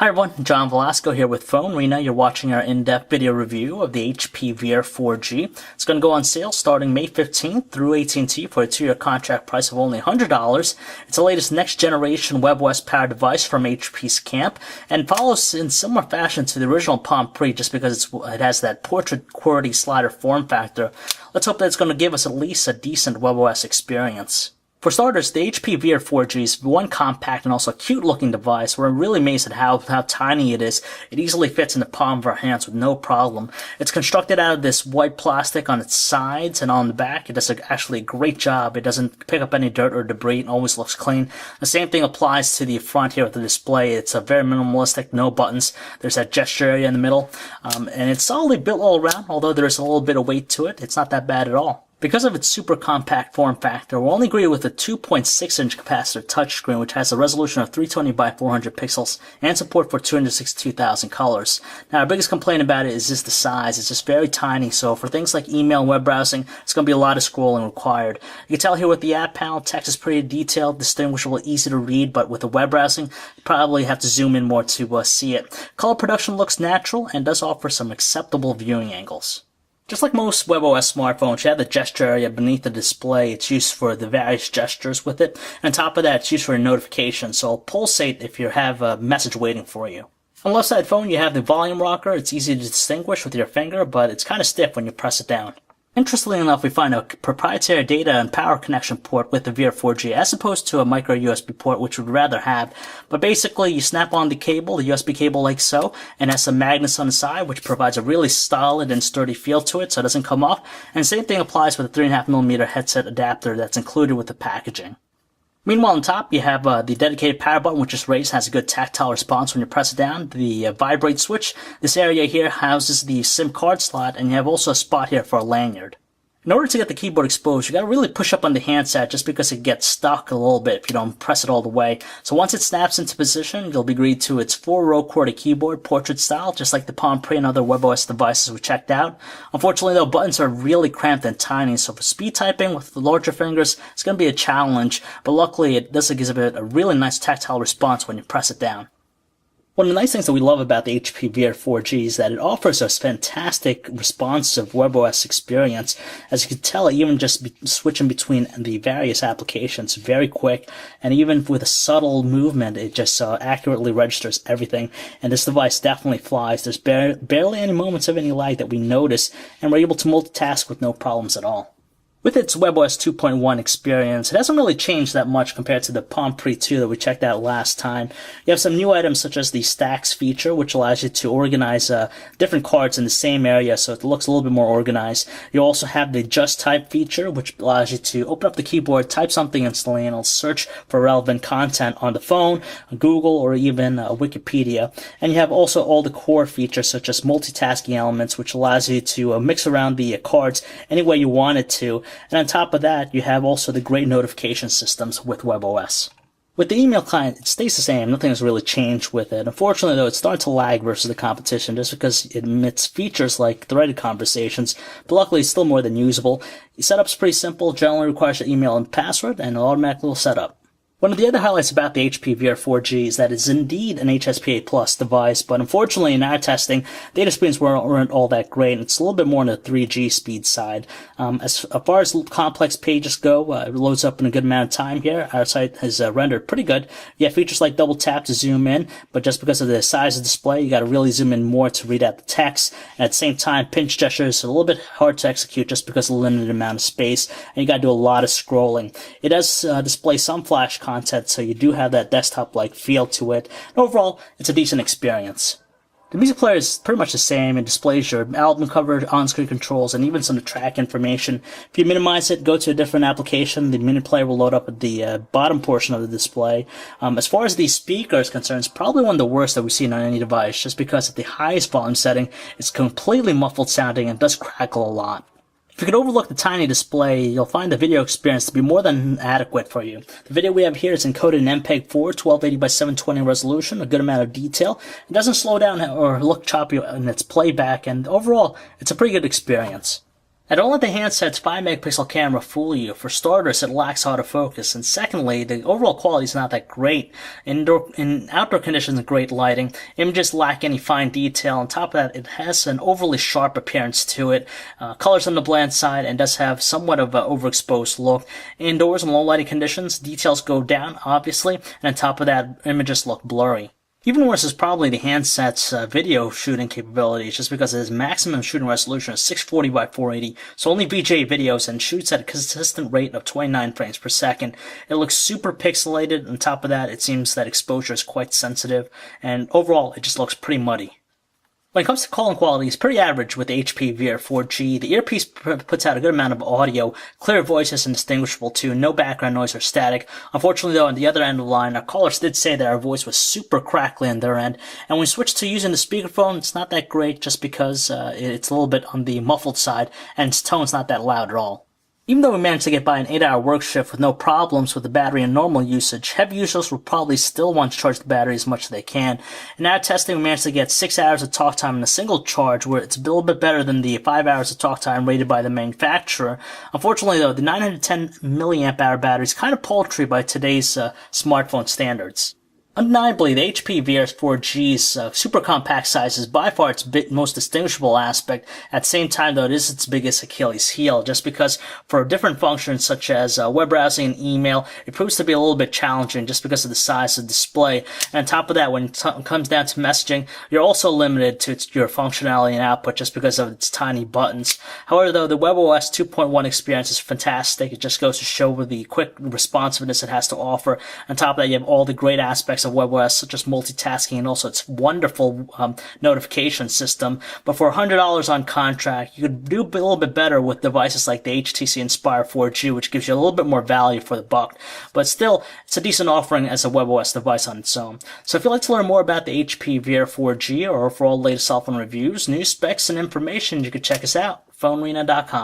Hi everyone, John Velasco here with Phone Arena. You're watching our in-depth video review of the HP Veer 4G. It's going to go on sale starting May 15th through AT&T for a 2-year contract price of only $100. It's the latest next-generation WebOS powered device from HP's camp and follows in similar fashion to the original Palm Pre just because it has that portrait QWERTY slider form factor. Let's hope that it's going to give us at least a decent WebOS experience. For starters, the HP Veer 4G is one compact and also a cute-looking device. We're really amazed at how tiny it is. It easily fits in the palm of our hands with no problem. It's constructed out of this white plastic on its sides and on the back. It does actually a great job. It doesn't pick up any dirt or debris. It always looks clean. The same thing applies to the front here with the display. It's a very minimalistic, no buttons. There's that gesture area in the middle. And it's solidly built all around, although there's a little bit of weight to it. It's not that bad at all. Because of its super compact form factor, we're only greeted with a 2.6-inch capacitor touchscreen, which has a resolution of 320 by 400 pixels and support for 262,000 colors. Now, our biggest complaint about it is just the size. It's just very tiny, so for things like email and web browsing, it's going to be a lot of scrolling required. You can tell here with the app panel, text is pretty detailed, distinguishable, easy to read, but with the web browsing, you probably have to zoom in more to see it. Color production looks natural and does offer some acceptable viewing angles. Just like most WebOS smartphones, you have the gesture area beneath the display. It's used for the various gestures with it. And on top of that, it's used for notifications, so it'll pulsate if you have a message waiting for you. On the left side phone, you have the volume rocker. It's easy to distinguish with your finger, but it's kind of stiff when you press it down. Interestingly enough, we find a proprietary data and power connection port with the Veer 4G as opposed to a micro USB port, which we'd rather have. But basically, you snap on the cable, the USB cable like so, and has some magnets on the side, which provides a really solid and sturdy feel to it so it doesn't come off. And the same thing applies with a 3.5mm headset adapter that's included with the packaging. Meanwhile, on top, you have the dedicated power button, which is raised, has a good tactile response when you press it down. The vibrate switch. This area here houses the SIM card slot, and you have also a spot here for a lanyard. In order to get the keyboard exposed, you gotta really push up on the handset just because it gets stuck a little bit if you don't press it all the way. So once it snaps into position, you'll be greeted to its 4-row QWERTY keyboard, portrait style, just like the Palm Pre and other WebOS devices we checked out. Unfortunately though, buttons are really cramped and tiny, so for speed typing with the larger fingers, it's gonna be a challenge, but luckily it does give it a really nice tactile response when you press it down. One of the nice things that we love about the HP Veer 4G is that it offers us fantastic responsive WebOS experience. As you can tell, even just switching between the various applications very quick, and even with a subtle movement, it just accurately registers everything. And this device definitely flies. There's barely any moments of any lag that we notice, and we're able to multitask with no problems at all. With its WebOS 2.1 experience, it hasn't really changed that much compared to the Palm Pre 2 that we checked out last time. You have some new items such as the Stacks feature, which allows you to organize different cards in the same area so it looks a little bit more organized. You also have the Just Type feature, which allows you to open up the keyboard, type something instantly, and it'll search for relevant content on the phone, Google, or even Wikipedia. And you have also all the core features such as multitasking elements, which allows you to mix around the cards any way you want it to. And on top of that, you have also the great notification systems with WebOS. With the email client, it stays the same. Nothing has really changed with it. Unfortunately, though, it's starting to lag versus the competition just because it emits features like threaded conversations, but luckily it's still more than usable. The setup's pretty simple, generally requires your email and password, and it'll automatically set up. One of the other highlights about the HP Veer 4G is that it's indeed an HSPA Plus device, but unfortunately in our testing, data speeds weren't all that great, and it's a little bit more on the 3G speed side. As far as complex pages go, it loads up in a good amount of time here. Our site has rendered pretty good. You have features like double tap to zoom in, but just because of the size of the display, you gotta really zoom in more to read out the text. And at the same time, pinch gestures are a little bit hard to execute just because of the limited amount of space, and you gotta do a lot of scrolling. It does display some flash content, so you do have that desktop-like feel to it. And overall, it's a decent experience. The music player is pretty much the same and displays your album cover, on-screen controls, and even some track information. If you minimize it, go to a different application, the mini player will load up at the bottom portion of the display. As far as the speaker is concerned, it's probably one of the worst that we've seen on any device, just because at the highest volume setting, it's completely muffled sounding and does crackle a lot. If you could overlook the tiny display, you'll find the video experience to be more than adequate for you. The video we have here is encoded in MPEG-4, 1280 by 720 resolution, a good amount of detail. It doesn't slow down or look choppy in its playback, and overall, it's a pretty good experience. And don't let the handset's 5-megapixel camera fool you. For starters, it lacks autofocus, and secondly, the overall quality is not that great. In outdoor conditions and great lighting, images lack any fine detail. On top of that, it has an overly sharp appearance to it. Colors on the bland side, and does have somewhat of an overexposed look. Indoors in low lighting conditions, details go down, obviously, and on top of that, images look blurry. Even worse is probably the handset's video shooting capabilities, just because its maximum shooting resolution is 640 by 480, so only VGA videos, and shoots at a consistent rate of 29 frames per second. It looks super pixelated. On top of that, it seems that exposure is quite sensitive, and overall, it just looks pretty muddy. When it comes to calling quality, it's pretty average with the HP Veer 4G. The earpiece puts out a good amount of audio, clear voices and distinguishable too, no background noise or static. Unfortunately though, on the other end of the line, our callers did say that our voice was super crackly on their end, and when we switched to using the speakerphone, it's not that great just because it's a little bit on the muffled side, and its tone's not that loud at all. Even though we managed to get by an 8-hour work shift with no problems with the battery in normal usage, heavy users will probably still want to charge the battery as much as they can. In our testing, we managed to get 6 hours of talk time in a single charge, where it's a little bit better than the 5 hours of talk time rated by the manufacturer. Unfortunately though, the 910 milliamp hour battery is kind of paltry by today's smartphone standards. Undeniably, the HP Veer 4G's super compact size is by far its most distinguishable aspect. At the same time, though, it is its biggest Achilles heel, just because for different functions such as web browsing and email, it proves to be a little bit challenging just because of the size of the display. And on top of that, when it comes down to messaging, you're also limited to your functionality and output just because of its tiny buttons. However, though, the WebOS 2.1 experience is fantastic. It just goes to show the quick responsiveness it has to offer. On top of that, you have all the great aspects of WebOS, such as multitasking and also its wonderful notification system. But for $100 on contract, you could do a little bit better with devices like the HTC Inspire 4G, which gives you a little bit more value for the buck. But still, it's a decent offering as a WebOS device on its own. So if you'd like to learn more about the HP Veer 4G, or for all the latest cell phone reviews, news, specs, and information, you can check us out, phonearena.com.